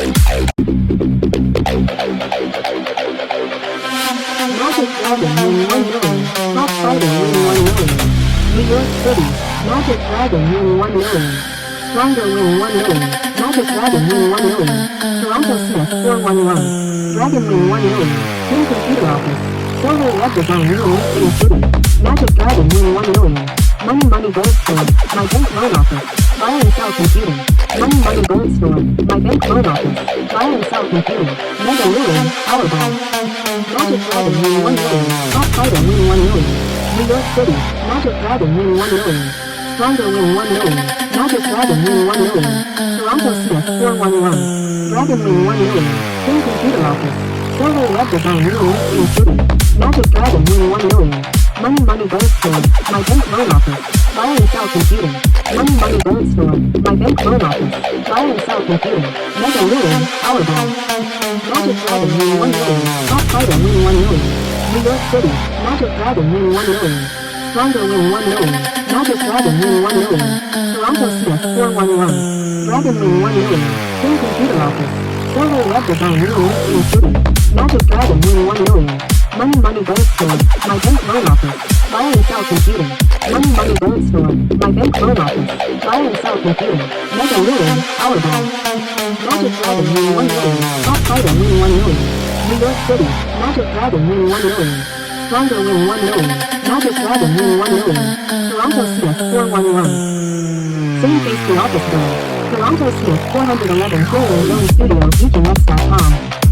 Magic Dragon win 1 million. Top Fighter win 1 million. New York City. Magic Dragon win 1 million. Stronger win 1 million. Magic Dragon win 1 million. Toronto Smith 411. Dragon win 1 million. Team Computer Office. Soho Web Design My City. Magic Dragon win 1 million. Money Gold Store. My Bank Loan Office. Buy and sell computing. Money Gold Store. My Bank Loan Office. Buy and sell computing. Mega Million. Powerball. Magic Dragon win 1 million. Top Fighter win 1 million. New York City. Magic Dragon win 1 million. Stronger win 1 million. Magic Dragon win 1 million. Toronto Smith 411. Dragon win 1 million. Team Computer Office. Soho Web Design My City. Magic Dragon win 1 million. Money Gold Store. My Bank Loan Office. Buy and sell computing. Money Gold Store. My Bank Loan Office. Buy and sell computing. Mega Million. Powerball. Magic Dragon win 1 million. Top Fighter win 1 million. New York City. Magic Dragon win 1 million. Stronger win 1 million. Magic Dragon win 1 million. Toronto Smith 411. Dragon win 1 million. Team Computer Office. Soho Web Design My City. Magic Dragon win 1 million. Money Gold Store. My Bank Loan Office. Buy and sell computing. Money Gold Store. My Bank Loan Office. Buy and sell computing. Mega Million. Powerball. Magic Dragon win 1 million. Top Fighter win 1 million. New York City. Magic Dragon win 1 million. Stronger win 1 million. Magic Dragon win 1 million. Toronto Smith 411. Same face to office bill. Toronto Smith 411 Jone Studio VGX.com.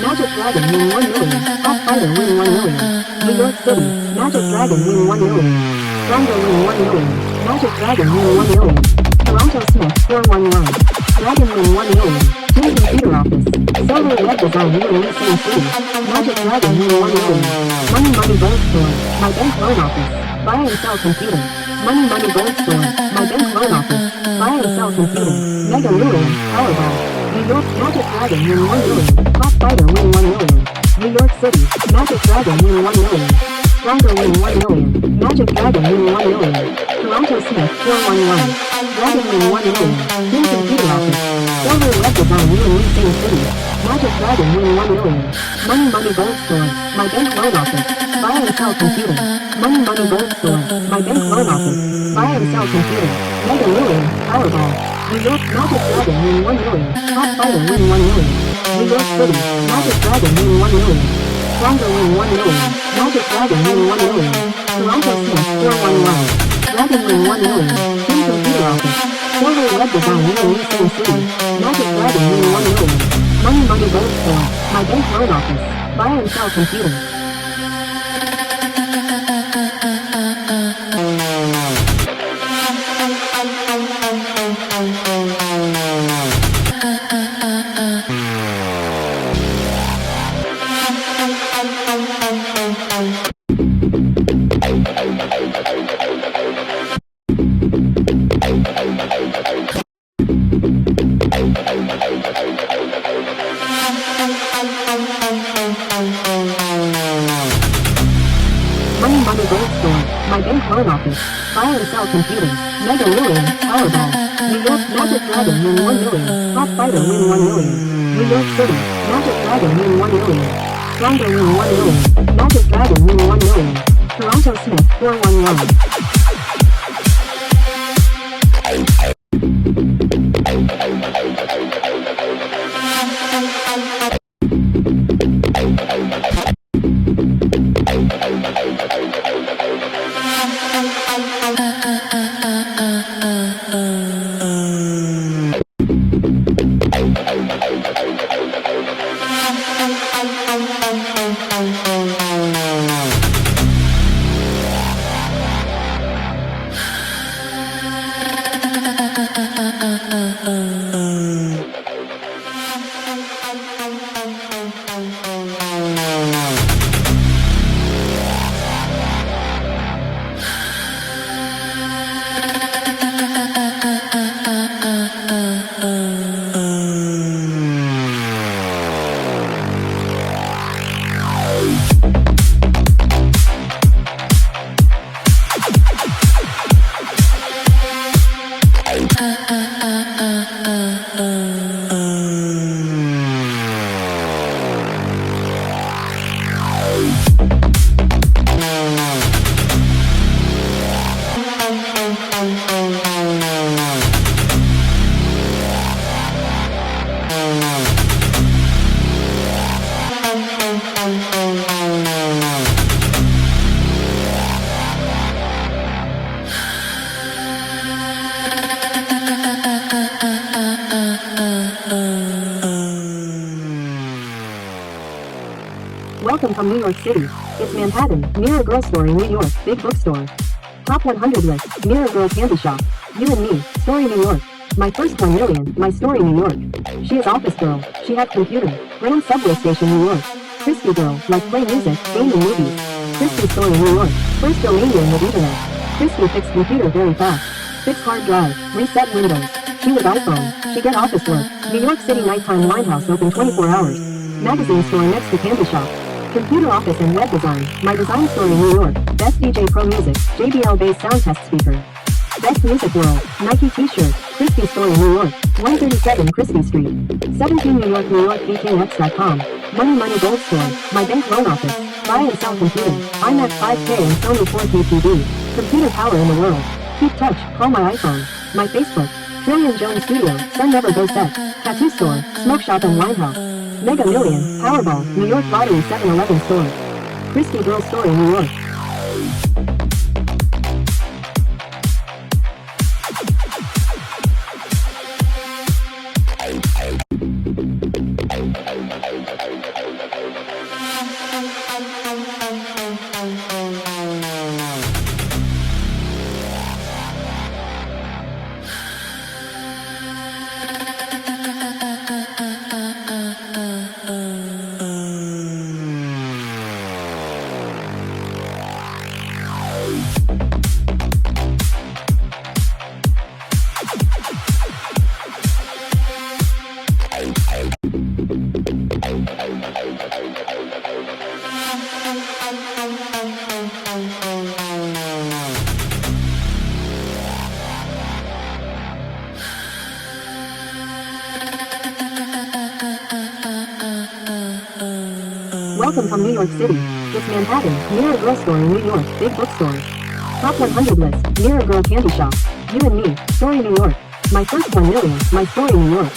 Magic Dragon win 1 million. Top Fighter win 1 million. New York City. Magic Dragon win 1 million. Stronger win 1 million. Magic Dragon win 1 million. Toronto Smith 411. Dragon win 1 million. Team Computer Office. Soho Web Design My City. Magic Dragon win 1 million. Money Gold Store. My Bank Loan Office. Buy and sell computing. Money Gold Store. My Bank Loan Office. Buy and sell computing. Mega Million. Powerball. New York Magic Dragon win 1 million. Top Fighter win 1 million. New York City. Magic Dragon win 1 million. Stronger win 1 million. Magic Dragon win 1 million. Toronto Smith 411. Dragon win 1 million. Team Computer Office. Soho Web Design My City. Magic Dragon win 1 million. Money Gold Store. My Bank Loan Office. Buy and sell computing. Money Gold Store. My Bank Loan Office. Buy and sell computing. Mega Million. Powerball. New York Magic Dragon win 1 million. Top Fighter win 1 million. New York City. Magic Dragon win 1 million. Stronger win 1 million. Magic Dragon win 1 million. Toronto Smith 411. Dragon win 1 million. Team Computer Office. Soho Web Design My City. Magic Dragon win 1 million. Money Gold Store. My Bank Loan Office. Buy and sell computing. Money Gold Store. My Bank Loan Office. Buy and sell computing. Mega Million. Powerball. New York Magic Dragon win 1 million. Top Fighter win 1 million. New York City. Magic Dragon win 1 million. Stronger win 1 million. Magic Dragon win 1 million. Toronto Smith 411. Welcome from New York City. It's Manhattan, Mirror Girl Store in New York, Big Bookstore. Top 100 list, Mirror Girl Candy Shop. You and Me, Story New York. My first 1 million, My Story New York. She is Office Girl, she had computer. Grand Subway Station New York. Crispy Girl, like play music, gaming movies. Crispy Story New York. First domain name with internet. Crispy fixed computer very fast. Fix hard drive, reset Windows. She was iPhone, she get office work. New York City nighttime Limehouse open 24 hours. Magazine store next to candy shop. Computer office and web design, My Design Story New York. Best DJ Pro Music, JBL based sound test speaker. Best Music World, Nike t-shirt, Crispy Story New York, 137 Crispy Street. 17 New York, BKX.com. Money Gold Store, My Bank Loan Office. Buy and sell computing, iMac 5K and Sony 4K TV. Computer power in the world. Keep touch, call my iPhone. My Facebook, Trillion Jone Studio, Sun Never Go Set. Tattoo Store, Smoke Shop and Limehouse. Mega Million, Powerball, New York Lottery 7-Eleven Store. Crispy Girl Story New York. Welcome from New York City. It's Manhattan, Mirror Girl Store in New York, Big Bookstore. Top 100 list, Mirror Girl Candy Shop. You and Me, Story New York. My first 1 million, My Story New York.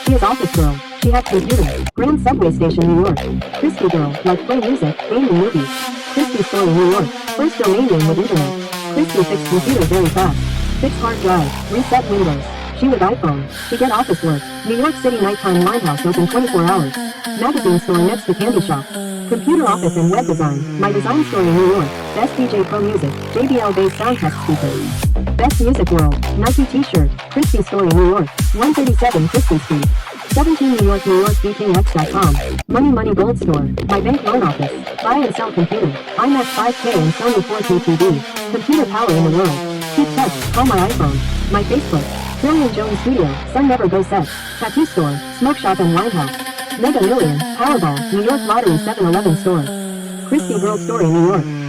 She is Office Girl, she had computer. Grand Subway Station New York. Crispy Girl, like play music, gaming movies. Crispy Story New York. First domain name with internet. Crispy fixed computer very fast. Fix hard drive, reset Windows. She with iPhone, she get office work. New York City nighttime Limehouse open 24 hours. Magazine store next to candy shop. Computer office and web design, My Design Story New York. Best DJ Pro Music, JBL based sound test speaker. Best Music World, Nike t-shirt, Crispy Story New York, 137 Crispy Street. 17 New York, BKX.com. Money Gold Store, My Bank Loan Office. Buy and sell computer, iMac 5K and Sony 4K TV. Computer power in the world. Keep touch, call my iPhone. My Facebook, Trillion Jone Studio, Sun Never Go Set. Tattoo Store, Smoke Shop and Limehouse. Mega Million, Powerball, New York Lottery 7-Eleven Store. Crispy Girl Story New York.